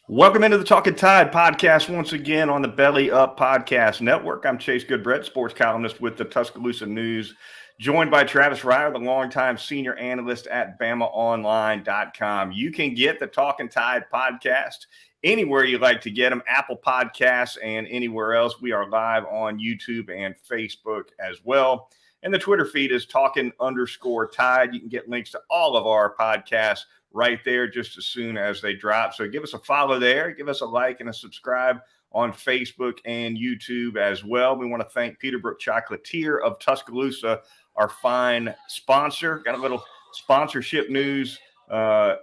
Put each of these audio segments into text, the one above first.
Welcome into the Talkin Tide podcast once again on the Belly Up Podcast Network. I'm Chase Goodbread, sports columnist with the Tuscaloosa News, joined by Travis Reier, the longtime senior analyst at BamaOnline.com. You can get the Talkin Tide podcast anywhere you like to get them, Apple Podcasts and anywhere else. We are live on YouTube and Facebook as well. And the Twitter feed is Talkin_Tide. You can get links to all of our podcasts right there just as soon as they drop. So give us a follow there, give us a like and a subscribe on Facebook and YouTube as well. We want to thank Peterbrook Chocolatier of Tuscaloosa, our fine sponsor. Got a little sponsorship news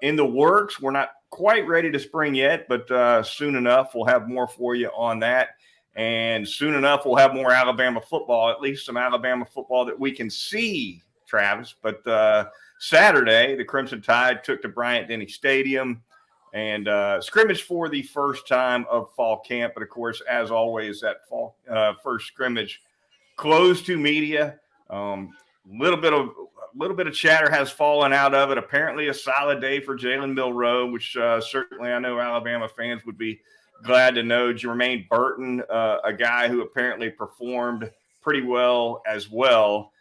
in the works. We're not quite ready to spring yet, but soon enough we'll have more for you on that. And soon enough we'll have more Alabama football, at least some Alabama football that we can see, Travis. But Saturday, the Crimson Tide took to Bryant-Denny Stadium and scrimmaged for the first time of fall camp. But, of course, as always, that fall first scrimmage closed to media. Little bit of chatter has fallen out of it. Apparently a solid day for Jalen Milroe, which certainly I know Alabama fans would be glad to know. Jermaine Burton, a guy who apparently performed pretty well as well.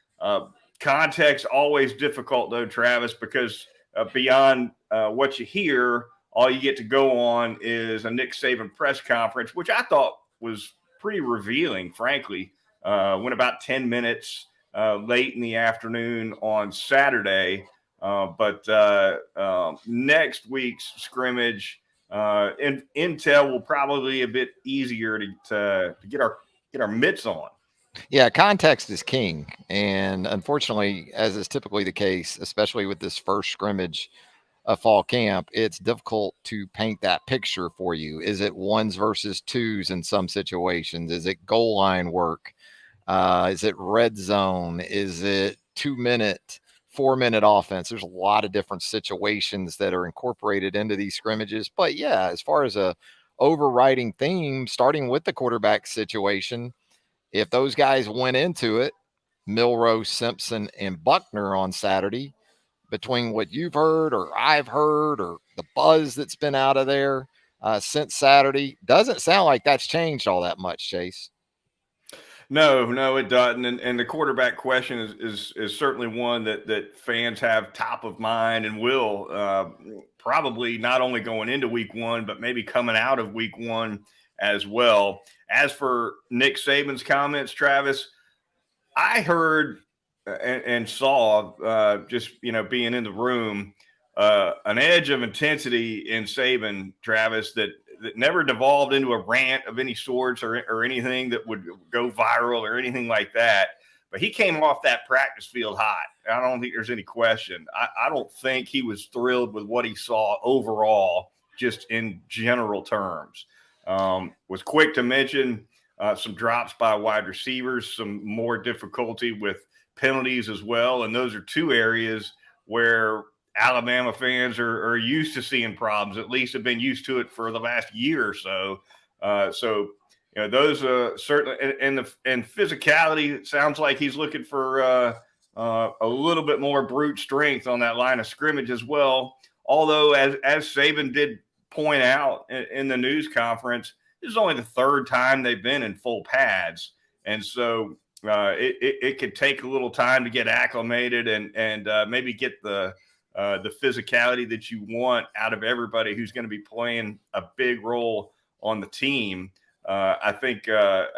Context always difficult, though, Travis, because beyond what you hear, all you get to go on is a Nick Saban press conference, which I thought was pretty revealing, frankly. Went about 10 minutes late in the afternoon on Saturday. But next week's scrimmage, intel will probably be a bit easier to get our mitts on. Yeah, context is king. And unfortunately, as is typically the case, especially with this first scrimmage of fall camp, it's difficult to paint that picture for you. Is it ones versus twos in some situations? Is it goal line work? Is it red zone? Is it 2-minute, 4-minute offense? There's a lot of different situations that are incorporated into these scrimmages. But yeah, as far as a overriding theme, starting with the quarterback situation, if those guys went into it, Milroe, Simpson, and Buckner on Saturday, between what you've heard or I've heard or the buzz that's been out of there since Saturday, doesn't sound like that's changed all that much, Chase. No, it doesn't. And the quarterback question is certainly one that fans have top of mind and will probably not only going into week one, but maybe coming out of week one as well. As for Nick Saban's comments, Travis, I heard and saw just, being in the room, an edge of intensity in Saban, Travis, that never devolved into a rant of any sorts or anything that would go viral or anything like that. But he came off that practice field hot. I don't think there's any question. I don't think he was thrilled with what he saw overall, just in general terms. Was quick to mention some drops by wide receivers, some more difficulty with penalties as well. And those are two areas where Alabama fans are used to seeing problems, at least have been used to it for the last year or so. Those certainly, and physicality, it sounds like he's looking for a little bit more brute strength on that line of scrimmage as well. Although, as Saban did point out in the news conference, this is only the third time they've been in full pads. And so it could take a little time to get acclimated and maybe get the physicality that you want out of everybody who's going to be playing a big role on the team. I think the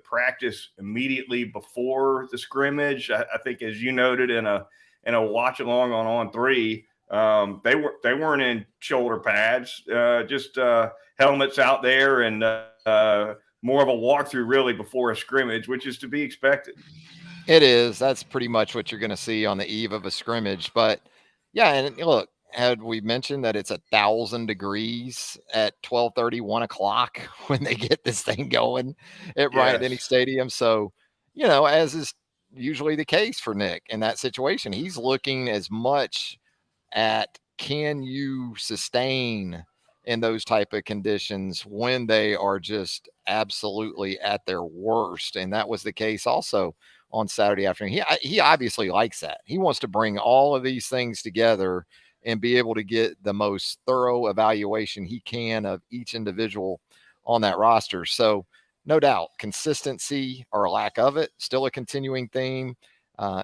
practice immediately before the scrimmage, I think, as you noted in a watch along on 3, they weren't in shoulder pads, just helmets out there and more of a walkthrough really before a scrimmage, which is to be expected. It is. That's pretty much what you're going to see on the eve of a scrimmage. But yeah, and look, had we mentioned that it's 1,000 degrees at 12:30, 1 o'clock when they get this thing going at Bryant-Denny Stadium. So, as is usually the case for Nick in that situation, he's looking as much at can you sustain in those type of conditions when they are just absolutely at their worst. And that was the case also on Saturday afternoon. He obviously likes that. He wants to bring all of these things together and be able to get the most thorough evaluation he can of each individual on that roster. So, no doubt, consistency or a lack of it, still a continuing theme.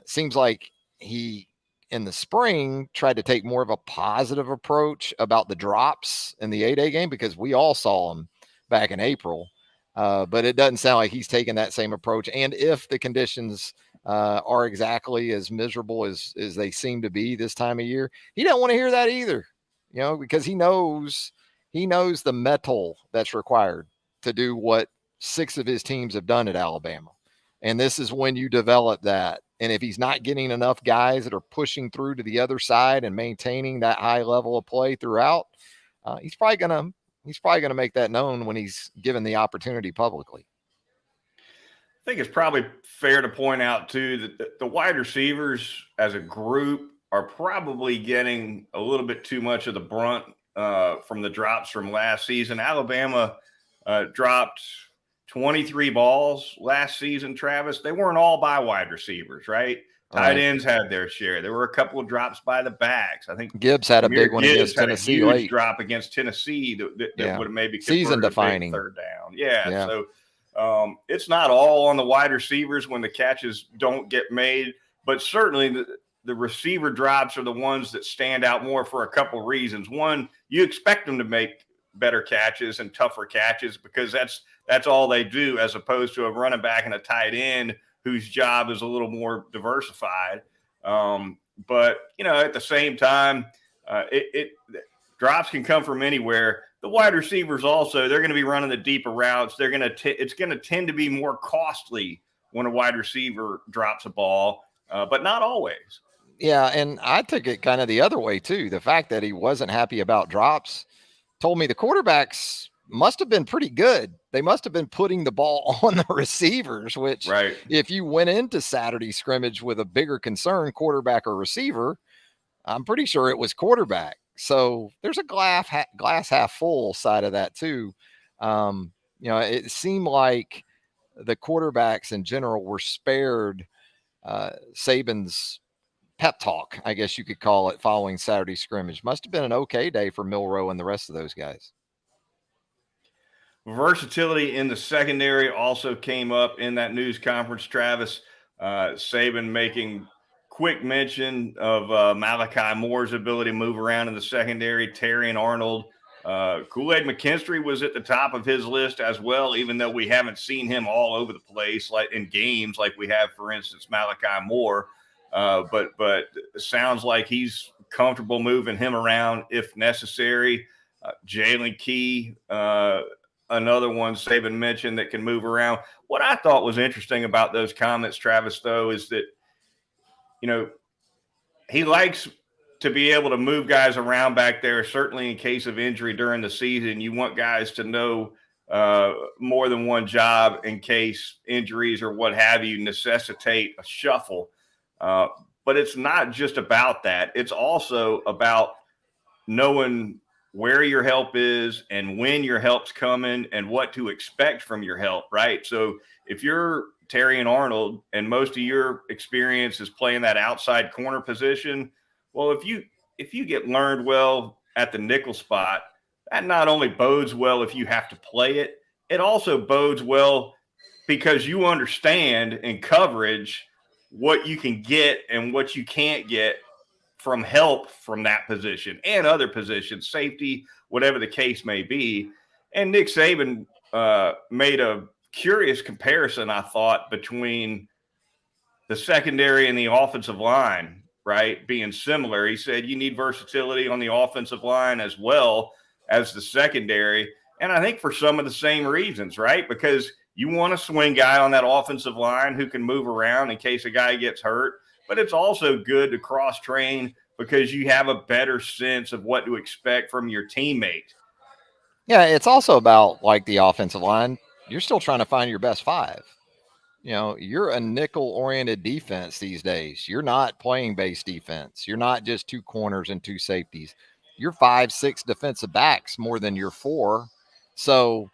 Seems like he, in the spring, tried to take more of a positive approach about the drops in the 8A game because we all saw them back in April. But it doesn't sound like he's taking that same approach. And if the conditions are exactly as miserable as they seem to be this time of year, he doesn't want to hear that either, because he knows the metal that's required to do what 6 of his teams have done at Alabama. And this is when you develop that. And if he's not getting enough guys that are pushing through to the other side and maintaining that high level of play throughout, he's probably going to make that known when he's given the opportunity publicly. I think it's probably fair to point out, too, that the wide receivers as a group are probably getting a little bit too much of the brunt from the drops from last season. Alabama dropped 23 balls last season, Travis. They weren't all by wide receivers, right? Tight ends had their share. There were a couple of drops by the backs. I think Gibbs had a big one against Tennessee. Had a huge late drop against Tennessee that would have maybe season defining third down. Yeah. So it's not all on the wide receivers when the catches don't get made, but certainly the receiver drops are the ones that stand out more for a couple reasons. One, you expect them to make better catches and tougher catches because that's all they do, as opposed to a running back and a tight end whose job is a little more diversified. But, at the same time, drops can come from anywhere. The wide receivers also, they're going to be running the deeper routes. It's going to tend to be more costly when a wide receiver drops a ball, but not always. Yeah, and I took it kind of the other way, too. The fact that he wasn't happy about drops told me the quarterbacks must have been pretty good. They must have been putting the ball on the receivers, which if you went into Saturday scrimmage with a bigger concern, quarterback or receiver, I'm pretty sure it was quarterback. So there's a glass half full side of that too. It seemed like the quarterbacks in general were spared Saban's pep talk, I guess you could call it, following Saturday scrimmage. Must have been an okay day for Milroe and the rest of those guys. Versatility in the secondary also came up in that news conference, Travis. Saban making quick mention of Malachi Moore's ability to move around in the secondary. Terry and Arnold. Kool-Aid McKinstry was at the top of his list as well, even though we haven't seen him all over the place, like in games like we have, for instance, Malachi Moore. But it sounds like he's comfortable moving him around if necessary. Jalen Key, another one Saban mentioned that can move around. What I thought was interesting about those comments, Travis, though, is that, he likes to be able to move guys around back there, certainly in case of injury during the season. You want guys to know more than one job in case injuries or what have you necessitate a shuffle. But it's not just about that. It's also about knowing where your help is and when your help's coming and what to expect from your help, right? So if you're Terry and Arnold and most of your experience is playing that outside corner position, well, if you get learned well at the nickel spot, that not only bodes well if you have to play it, it also bodes well because you understand in coverage what you can get and what you can't get from help from that position and other positions, safety, whatever the case may be. And Nick Saban made a curious comparison, I thought, between the secondary and the offensive line, right, being similar. He said you need versatility on the offensive line as well as the secondary. And I think for some of the same reasons, right, because you want a swing guy on that offensive line who can move around in case a guy gets hurt. But it's also good to cross-train because you have a better sense of what to expect from your teammate. Yeah, it's also about, like, the offensive line. You're still trying to find your best five. You're a nickel-oriented defense these days. You're not playing base defense. You're not just 2 corners and 2 safeties. You're 5, 6 defensive backs more than you're 4. So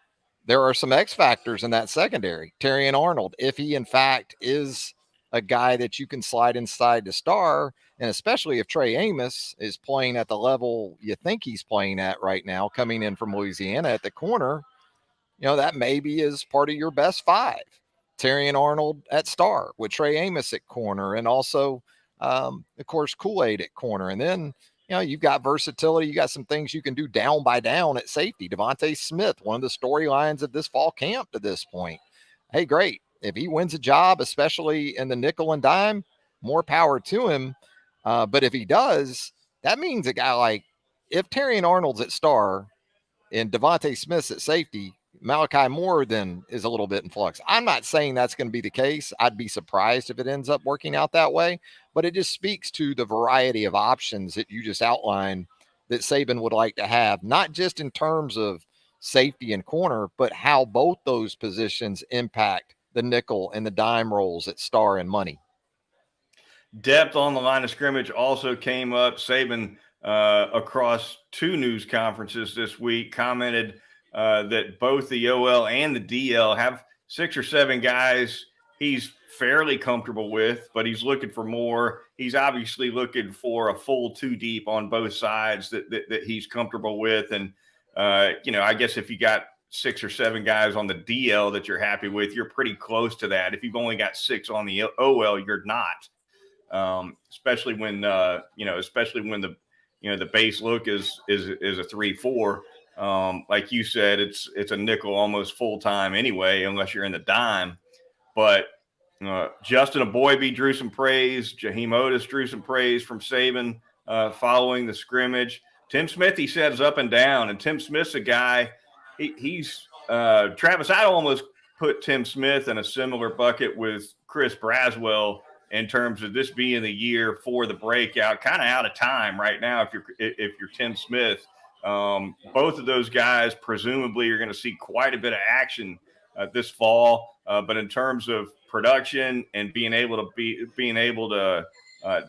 there are some X factors in that secondary. Terry and Arnold, if he in fact is a guy that you can slide inside the star. And especially if Trey Amos is playing at the level you think he's playing at right now, coming in from Louisiana at the corner, that maybe is part of your best five. Terrion Arnold at star with Trey Amos at corner, and also, of course, Kool-Aid at corner. And then, you've got versatility. You got some things you can do down by down at safety. Devontae Smith, one of the storylines of this fall camp to this point. Hey, great. If he wins a job, especially in the nickel and dime, more power to him. But if he does, that means a guy like, if Terrion Arnold's at star and Devontae Smith's at safety, Malachi Moore then is a little bit in flux. I'm not saying that's going to be the case. I'd be surprised if it ends up working out that way, but it just speaks to the variety of options that you just outlined that Saban would like to have, not just in terms of safety and corner, but how both those positions impact the nickel and the dime roles at star and money. Depth on the line of scrimmage also came up. Saban, across two news conferences this week, commented that both the OL and the DL have 6 or 7 guys he's fairly comfortable with, but he's looking for more. He's obviously looking for a full 2 deep on both sides that he's comfortable with. And, I guess if you got 6 or 7 guys on the DL that you're happy with, you're pretty close to that. If you've only got 6 on the OL, you're not. Especially when the base look is a 3-4. Like you said, it's a nickel almost full time anyway, unless you're in the dime. But Justin Aboybe drew some praise. Jaheim Otis drew some praise from Saban following the scrimmage. Tim Smith, he said, is up and down, and Tim Smith's a guy. He's Travis. I almost put Tim Smith in a similar bucket with Chris Braswell in terms of this being the year for the breakout. Kind of out of time right now if you're Tim Smith. Both of those guys presumably are going to see quite a bit of action this fall. But in terms of production and being able to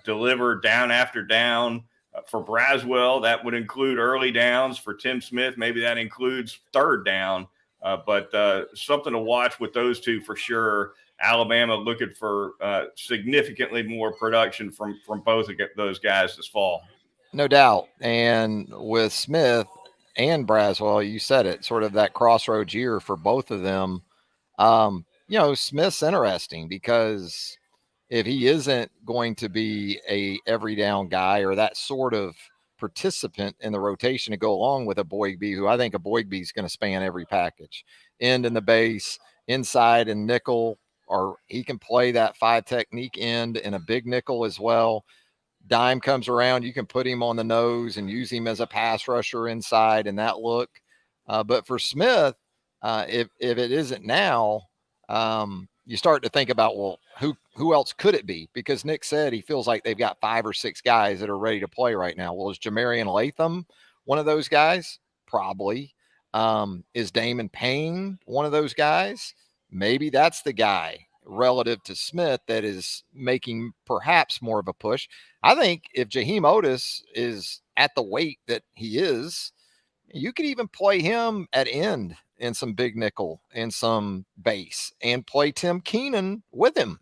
deliver down after down, for Braswell, that would include early downs. For Tim Smith, maybe that includes third down. But something to watch with those two for sure. Alabama looking for significantly more production from both of those guys this fall. No doubt. And with Smith and Braswell, you said it, sort of that crossroads year for both of them. Smith's interesting because if he isn't going to be a every down guy or that sort of participant in the rotation to go along with Aboybe, who I think Aboybe is going to span every package, end in the base, inside and nickel, or he can play that 5 technique end in a big nickel as well. Dime comes around, you can put him on the nose and use him as a pass rusher inside in that look. But for Smith, if it isn't now, you start to think about, well, who else could it be? Because Nick said he feels like they've got 5 or 6 guys that are ready to play right now. Well, is Jamarian Latham one of those guys? Probably. Is Damon Payne one of those guys? Maybe that's the guy relative to Smith that is making perhaps more of a push. I think if Jaheim Otis is at the weight that he is, you could even play him at end in some big nickel and some base and play Tim Keenan with him.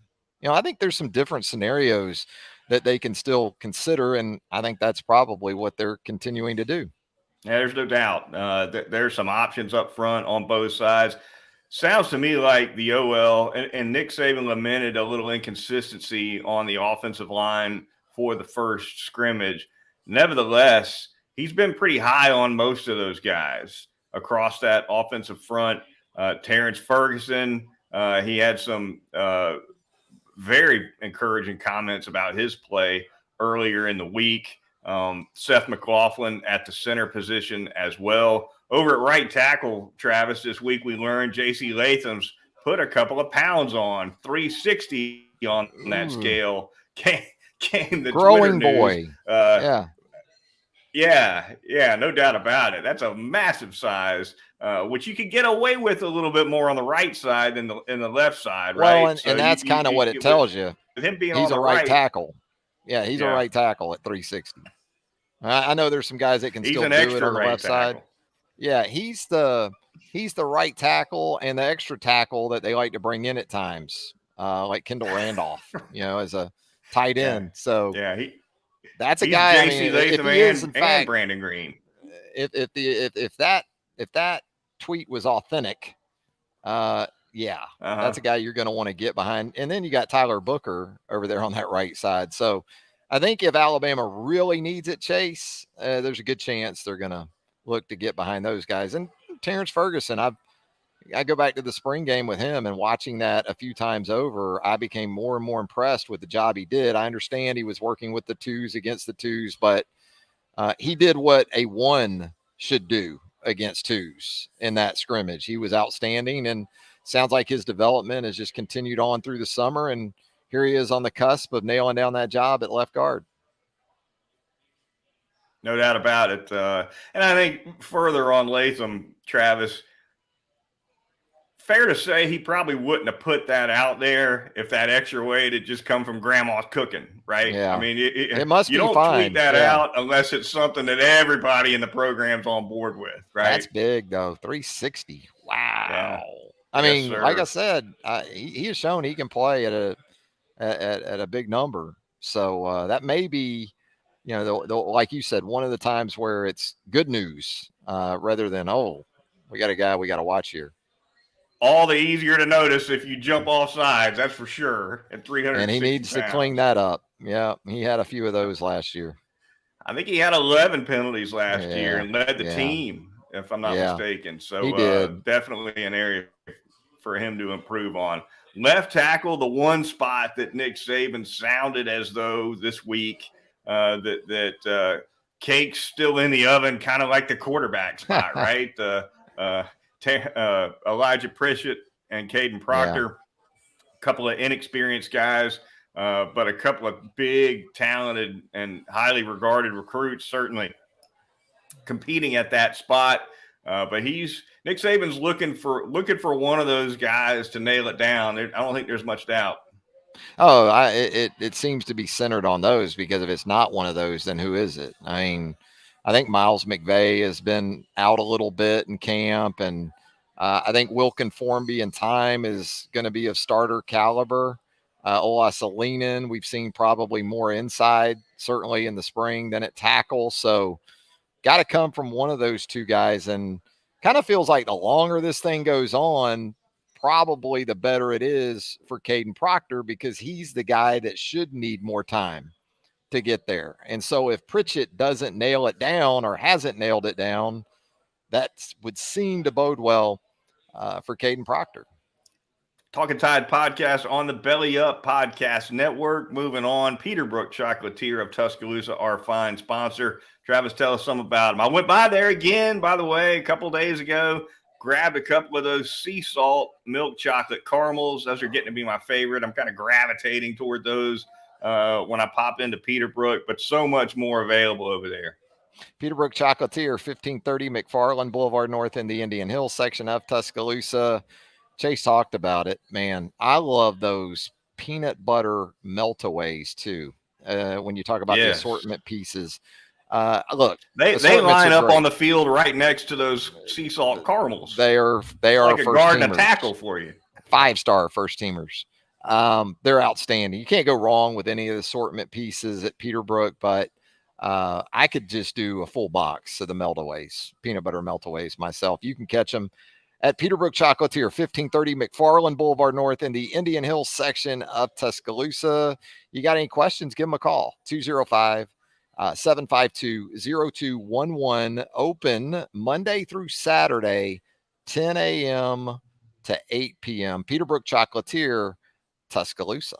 I think there's some different scenarios that they can still consider, and I think that's probably what they're continuing to do. Yeah, there's no doubt. There's some options up front on both sides. Sounds to me like the OL and Nick Saban lamented a little inconsistency on the offensive line for the first scrimmage. Nevertheless, he's been pretty high on most of those guys across that offensive front. Terrence Ferguson, he had some very encouraging comments about his play earlier in the week. Seth McLaughlin at the center position as well. Over at right tackle, Travis, this week we learned J.C. Latham's put a couple of pounds on, 360 on that scale. Came the growing Twitter boy. News. Yeah, no doubt about it. That's a massive size, which you could get away with a little bit more on the right side than in the left side, right? Well, and that's kind of what it tells you. With him being he's on the a right tackle. Yeah, he's a right tackle at 360. I know there's some guys that can still do it on the left side. Yeah, he's the right tackle and the extra tackle that they like to bring in at times like Kendall Randolph, as a tight Yeah. end. So Yeah. that's a He's guy. I J.C. mean, if Latham he is, in and fact, Brandon Green. if that tweet was authentic, yeah, Uh-huh. that's a guy you're going to want to get behind. And then you got Tyler Booker over there on that right side. So I think if Alabama really needs it, Chase, there's a good chance they're going to look to get behind those guys. And Terrence Ferguson, I go back to the spring game with him, and watching that a few times over, I became more and more impressed with the job he did. I understand he was working with the twos against the twos, but he did what a one should do against twos in that scrimmage. He was outstanding, and sounds like his development has just continued on through the summer. And here he is on the cusp of nailing down that job at left guard. No doubt about it. And I think further on Latham, Travis, fair to say he probably wouldn't have put that out there if that extra weight had just come from grandma's cooking, right? Yeah. I mean, It must you be don't fine. tweet that Yeah. out unless it's something that everybody in the program's on board with, right? That's big, though. 360. Wow. Yeah. I Yes, mean, sir. like I said, he has shown he can play at a big number. So that may be, like you said, one of the times where it's good news rather than, oh, we got a guy we got to watch here. All the easier to notice if you jump off sides, that's for sure, at 360 And he needs pounds. to clean that up. Yeah, he had a few of those last year. I think he had 11 penalties last year and led the Yeah. team, if I'm not mistaken. So he did. Definitely an area for him to improve on. Left tackle, the one spot that Nick Saban sounded as though this week that cake's still in the oven, kind of like the quarterback spot, right? Elijah Pritchett and Caden Proctor, a couple of inexperienced guys, but a couple of big, talented, and highly regarded recruits, certainly competing at that spot. But Nick Saban's looking for one of those guys to nail it down. I don't think there's much doubt. Oh, it seems to be centered on those, because if it's not one of those, then who is it? I mean, I think Miles McVay has been out a little bit in camp, and I think Wilkin Formby in time is going to be of starter caliber. Ola Salinen, we've seen probably more inside, certainly in the spring, than at tackle. So got to come from one of those two guys. And kind of feels like the longer this thing goes on, probably the better it is for Caden Proctor, because he's the guy that should need more time to get there. And so if Pritchett doesn't nail it down or hasn't nailed it down, that would seem to bode well for Caden Proctor. Talkin Tide podcast on the Belly Up Podcast Network. Moving on, Peterbrook Chocolatier of Tuscaloosa, our fine sponsor. Travis, tell us something about him. I went by there again, by the way, a couple of days ago. Grabbed a couple of those sea salt milk chocolate caramels. Those are getting to be my favorite. I'm kind of gravitating toward those when I pop into Peterbrook, but so much more available over there. Peterbrook Chocolatier, 1530 McFarland Boulevard North in the Indian Hills section of Tuscaloosa. Chase talked about it, man. I love those peanut butter meltaways too. When you talk about the assortment pieces, look, they line up on the field right next to those sea salt caramels. They are like a garden of tackle for you. 5-star first teamers. They're outstanding. You can't go wrong with any of the assortment pieces at Peterbrook, but I could just do a full box of the meltaways, peanut butter meltaways myself. You can catch them at Peterbrook Chocolatier, 1530 McFarland Boulevard North in the Indian Hills section of Tuscaloosa. You got any questions, give them a call, 205-752-0211. Open Monday through Saturday, 10 a.m. to 8 p.m. Peterbrook Chocolatier, Tuscaloosa.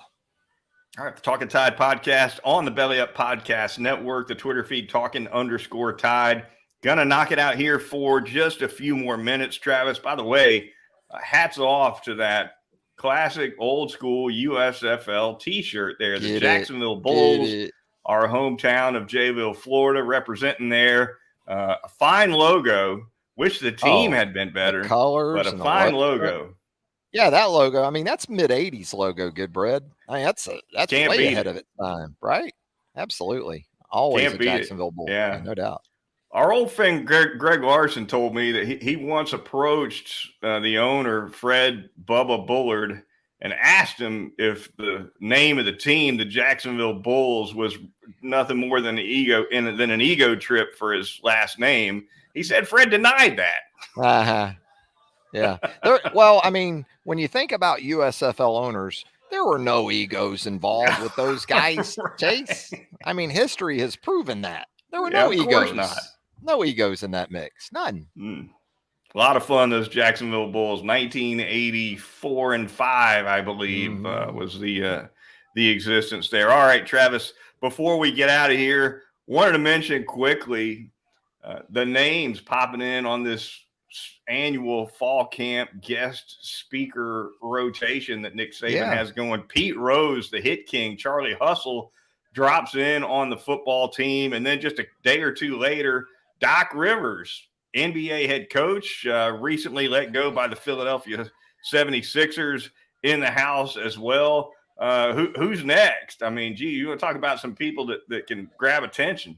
All right, the Talkin Tide podcast on the Belly Up Podcast Network, the Twitter feed Talkin_Tide. Gonna knock it out here for just a few more minutes, Travis. By the way, hats off to that classic old school USFL t-shirt there. The Jacksonville Bulls, our hometown of Jayville, Florida, representing there. A fine logo. Wish the team had been better. The colors, but a fine logo. Yeah, that logo. I mean, that's mid-'80s logo, Goodbread. I mean, that's way ahead of its time, right? Absolutely. Always a Jacksonville Bull. Yeah, no doubt. Our old friend Greg Larson told me that he once approached the owner, Fred Bubba Bullard, and asked him if the name of the team, the Jacksonville Bulls, was nothing more than an ego trip for his last name. He said Fred denied that. Uh-huh. Yeah. Well, I mean, when you think about USFL owners, there were no egos involved with those guys, Right. Chase. I mean, history has proven that. There were Yeah, no of course egos. not. No egos in that mix. None. A lot of fun, those Jacksonville Bulls. 1984 and 5, I believe, was the existence there. All right, Travis, before we get out of here, wanted to mention quickly the names popping in on this annual fall camp guest speaker rotation that Nick Saban has going. Pete Rose, the hit king, Charlie Hustle drops in on the football team. And then just a day or two later, Doc Rivers, NBA head coach, recently let go by the Philadelphia 76ers, in the house as well. Who's next? I mean, gee, you want to talk about some people that can grab attention?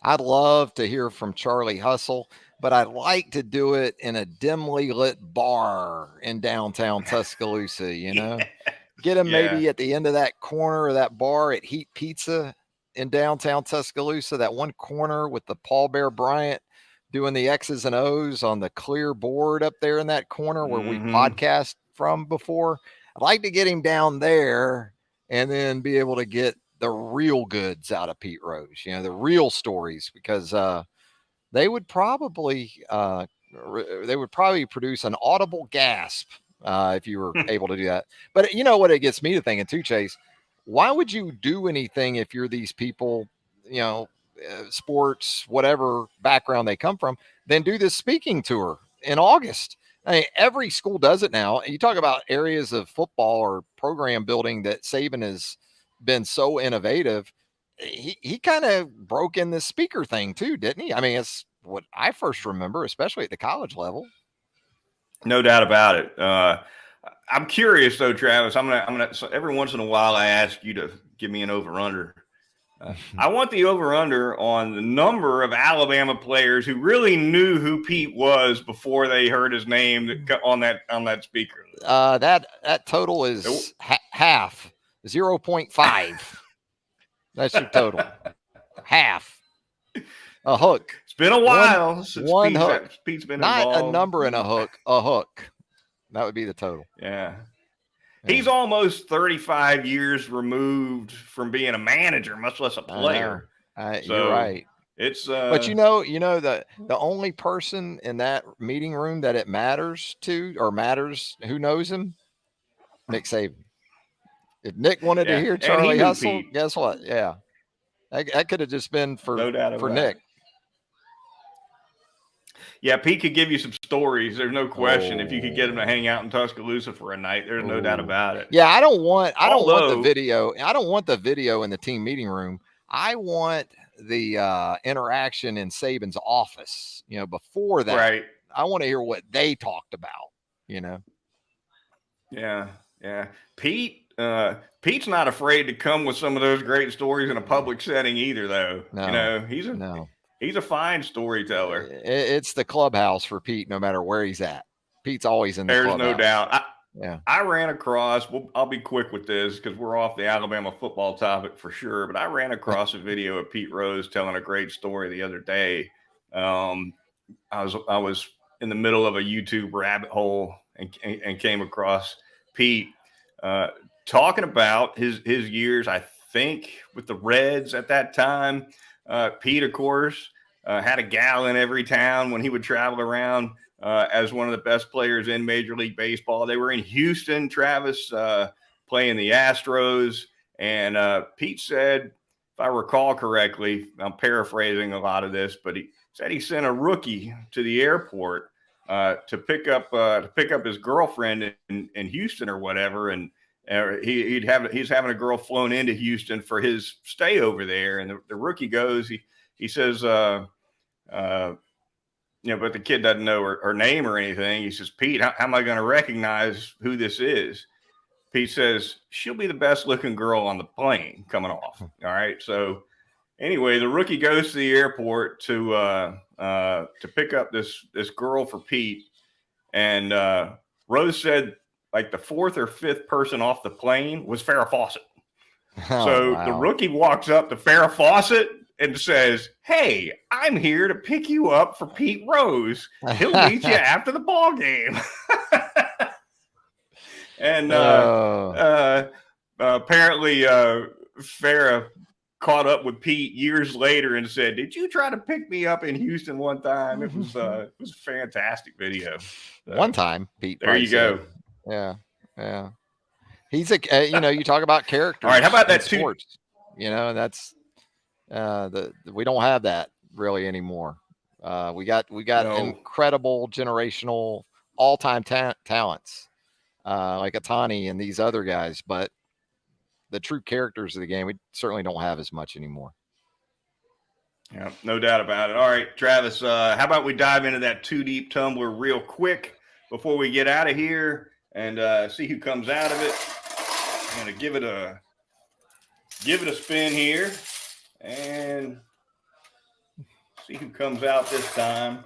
I'd love to hear from Charlie Hustle, but I'd like to do it in a dimly lit bar in downtown Tuscaloosa, Get him maybe at the end of that corner of that bar at Heat Pizza in downtown Tuscaloosa, that one corner with the Paul Bear Bryant doing the X's and O's on the clear board up there in that corner where we podcast from before. I'd like to get him down there and then be able to get the real goods out of Pete Rose, the real stories, because they would probably produce an audible gasp if you were able to do that. But you know what it gets me to thinking too, Chase? Why would you do anything if you're these people, sports, whatever background they come from, then do this speaking tour in August? I mean, every school does it now. You talk about areas of football or program building that Saban has been so innovative. He kind of broke in this speaker thing too, didn't he? I mean, it's what I first remember, especially at the college level. No doubt about it. I'm curious though, Travis. I'm gonna. So every once in a while, I ask you to give me an over/under. I want the over/under on the number of Alabama players who really knew who Pete was before they heard his name on that speaker. That total is half, 0.5. That's your total. Half. A hook. It's been a while since one hook. Pete's been not involved. A number and a hook. A hook. That would be the total. Yeah. He's almost 35 years removed from being a manager, much less a player. You're right. It's but the only person in that meeting room that it matters to, or matters who knows him, Nick Saban. If Nick wanted to hear Charlie Hustle, guess what? Yeah, that could have just been for Nick. Yeah, Pete could give you some stories. There's no question. If you could get him to hang out in Tuscaloosa for a night, there's no doubt about it. Yeah, I don't want the video. I don't want the video in the team meeting room. I want the interaction in Saban's office. Before that, right? I want to hear what they talked about. Yeah. Pete's not afraid to come with some of those great stories in a public setting either, though. No. He's a fine storyteller. It's the clubhouse for Pete, no matter where he's at. Pete's always in the clubhouse. There's no doubt. I ran across, I'll be quick with this because we're off the Alabama football topic for sure, but I ran across a video of Pete Rose telling a great story the other day. I was in the middle of a YouTube rabbit hole and came across Pete talking about his years, I think, with the Reds at that time. Pete, of course, had a gal in every town when he would travel around as one of the best players in Major League Baseball. They were in Houston, Travis, playing the Astros. And Pete said, if I recall correctly, I'm paraphrasing a lot of this, but he said he sent a rookie to the airport to pick up his girlfriend in Houston or whatever. And he's having a girl flown into Houston for his stay over there. And the rookie goes, he says, but the kid doesn't know her name or anything. He says, Pete, how am I going to recognize who this is? Pete says, she'll be the best looking girl on the plane coming off. All right. So anyway, the rookie goes to the airport to pick up this girl for Pete. And Rose said like the fourth or fifth person off the plane was Farrah Fawcett. Oh, So wow. the rookie walks up to Farrah Fawcett and says, "Hey, I'm here to pick you up for Pete Rose. He'll meet you after the ball game." And apparently Farrah caught up with Pete years later and said, "Did you try to pick me up in Houston one time?" It was a fantastic video. So, one time, Pete. There you go. Yeah, yeah. He's you talk about characters. All right, how about that sports? That's we don't have that really anymore. We got incredible generational all-time talents like Atani and these other guys, but the true characters of the game we certainly don't have as much anymore. Yeah, no doubt about it. All right, Travis, how about we dive into that two deep tumbler real quick before we get out of here and see who comes out of it. I'm going to give it a spin here and see who comes out this time.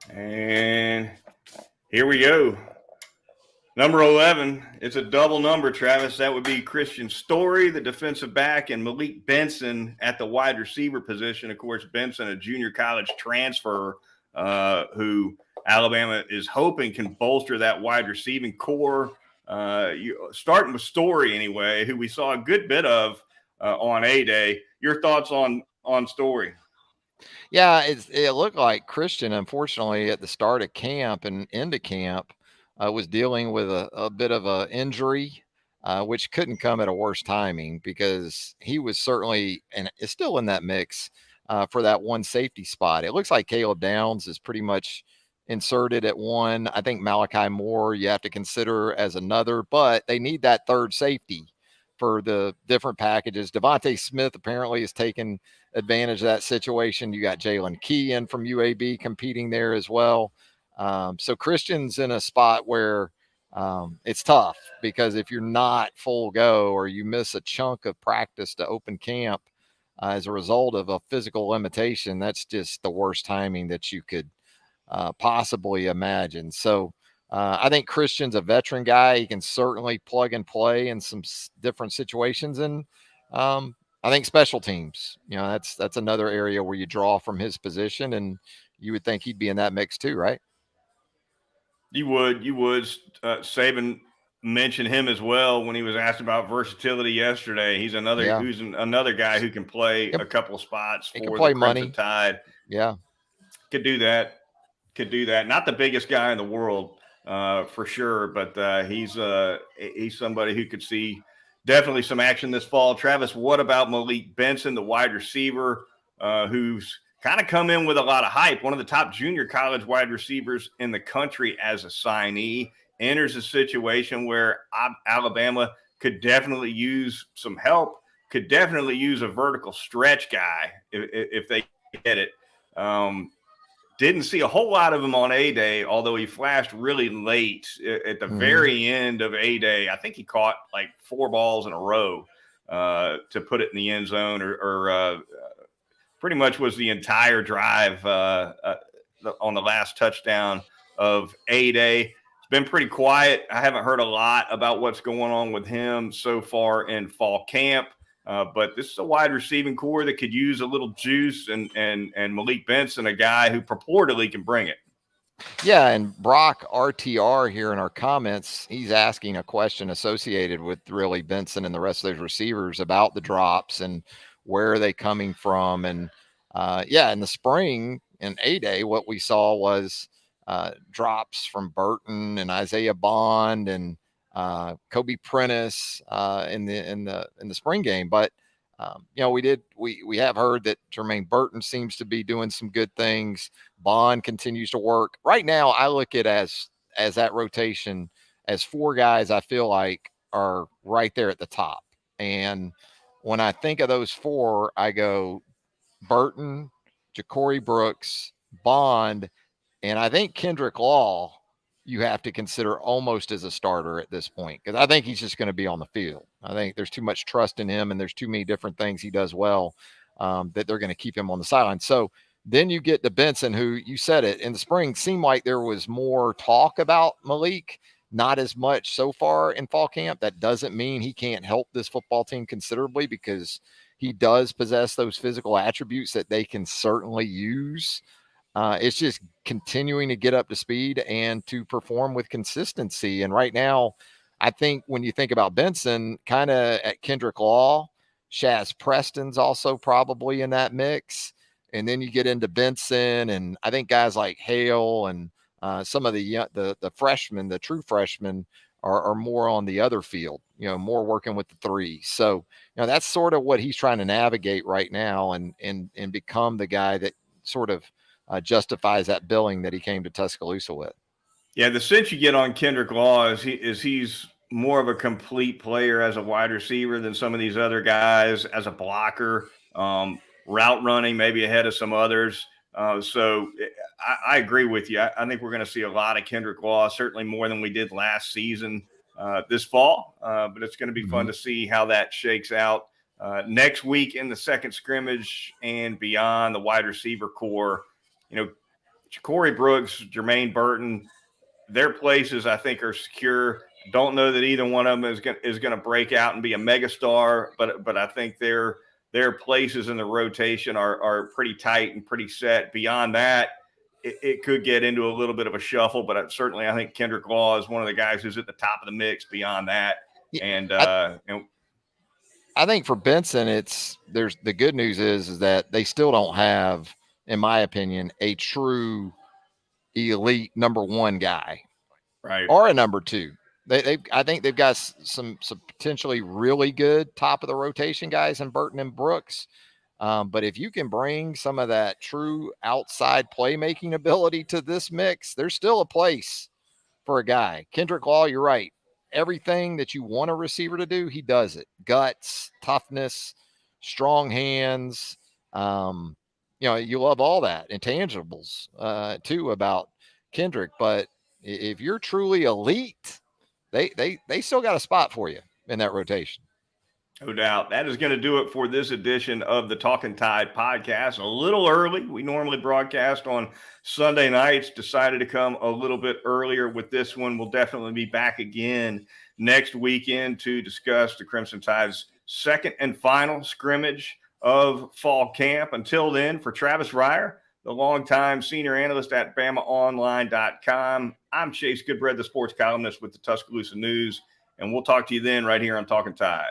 And here we go. Number 11, it's a double number, Travis. That would be Christian Story, the defensive back, and Malik Benson at the wide receiver position. Of course, Benson, a junior college transfer who Alabama is hoping can bolster that wide receiving core. Starting with Story anyway, who we saw a good bit of on A-Day. Your thoughts on Story? Yeah, it looked like Christian, unfortunately, at the start of camp and into camp, was dealing with a bit of an injury, which couldn't come at a worse timing because he was certainly and is still in that mix for that one safety spot. It looks like Caleb Downs is pretty much inserted at one. I think Malachi Moore you have to consider as another, but they need that third safety for the different packages. Devontae Smith apparently has taken advantage of that situation. You got Jalen Key in from UAB competing there as well. So Christian's in a spot where it's tough because if you're not full go or you miss a chunk of practice to open camp as a result of a physical limitation, that's just the worst timing that you could possibly imagine. So I think Christian's a veteran guy. He can certainly plug and play in some different situations. And I think special teams, that's another area where you draw from his position, and you would think he'd be in that mix too, right? You would. Saban mentioned him as well when he was asked about versatility yesterday. He's another guy who can play a couple of spots for the Crimson Tide. Yeah, could do that. Not the biggest guy in the world for sure, but he's somebody who could see definitely some action this fall. Travis, what about Malik Benson, the wide receiver, who's kind of come in with a lot of hype, one of the top junior college wide receivers in the country as a signee, enters a situation where Alabama could definitely use some help, could definitely use a vertical stretch guy if they get it. Didn't see a whole lot of him on A-Day, although he flashed really late at the very end of A-Day. I think he caught like 4 balls in a row to put it in the end zone or pretty much was the entire drive on the last touchdown of A-Day. It's been pretty quiet. I haven't heard a lot about what's going on with him so far in fall camp. But this is a wide receiving core that could use a little juice, and Malik Benson, a guy who purportedly can bring it. Yeah, and Brock RTR here in our comments, he's asking a question associated with really Benson and the rest of those receivers about the drops and where are they coming from. And in the spring in A-Day, what we saw was drops from Burton and Isaiah Bond and Kobe Prentice in the spring game. But we have heard that Jermaine Burton seems to be doing some good things. Bond continues to work. Right now, I look at as that rotation as 4 guys I feel like are right there at the top. And when I think of those 4, I go Burton, Ja'Cory Brooks, Bond, and I think Kendrick Law you have to consider almost as a starter at this point, because I think he's just going to be on the field. I think there's too much trust in him, and there's too many different things he does well that they're going to keep him on the sideline. So then you get to Benson, who, you said it, in the spring seemed like there was more talk about Malik, not as much so far in fall camp. That doesn't mean he can't help this football team considerably, because he does possess those physical attributes that they can certainly use. It's just continuing to get up to speed and to perform with consistency. And right now, I think when you think about Benson, kind of at Kendrick Law, Shaz Preston's also probably in that mix. And then you get into Benson, and I think guys like Hale and some of the freshmen, the true freshmen, are more on the other field, more working with the three. So, that's sort of what he's trying to navigate right now, and become the guy that sort of justifies that billing that he came to Tuscaloosa with. Yeah, the sense you get on Kendrick Law is he's more of a complete player as a wide receiver than some of these other guys, as a blocker, route running, maybe ahead of some others. So I agree with you. I think we're going to see a lot of Kendrick Law, certainly more than we did last season this fall. But it's going to be fun to see how that shakes out next week in the second scrimmage and beyond. The wide receiver core, Corey Brooks, Jermaine Burton, their places I think are secure. Don't know that either one of them is going to break out and be a megastar, but I think their places in the rotation are pretty tight and pretty set. Beyond that, it could get into a little bit of a shuffle, but certainly I think Kendrick Law is one of the guys who's at the top of the mix beyond that. Yeah, and I think for Benson, there's the good news is that they still don't have, in my opinion, a true elite number one guy, right, or a number two. I think they've got some potentially really good top of the rotation guys in Burton and Brooks. But if you can bring some of that true outside playmaking ability to this mix, there's still a place for a guy. Kendrick Law, you're right. Everything that you want a receiver to do, he does it. Guts, toughness, strong hands. You love all that intangibles too about Kendrick. But if you're truly elite, they still got a spot for you in that rotation. No doubt. That is going to do it for this edition of the Talkin Tide podcast. A little early. We normally broadcast on Sunday nights. Decided to come a little bit earlier with this one. We'll definitely be back again next weekend to discuss the Crimson Tide's second and final scrimmage of fall camp. Until then, for Travis Reier, the longtime senior analyst at BamaOnline.com, I'm Chase Goodbread, the sports columnist with the Tuscaloosa News, and we'll talk to you then right here on Talkin Tide.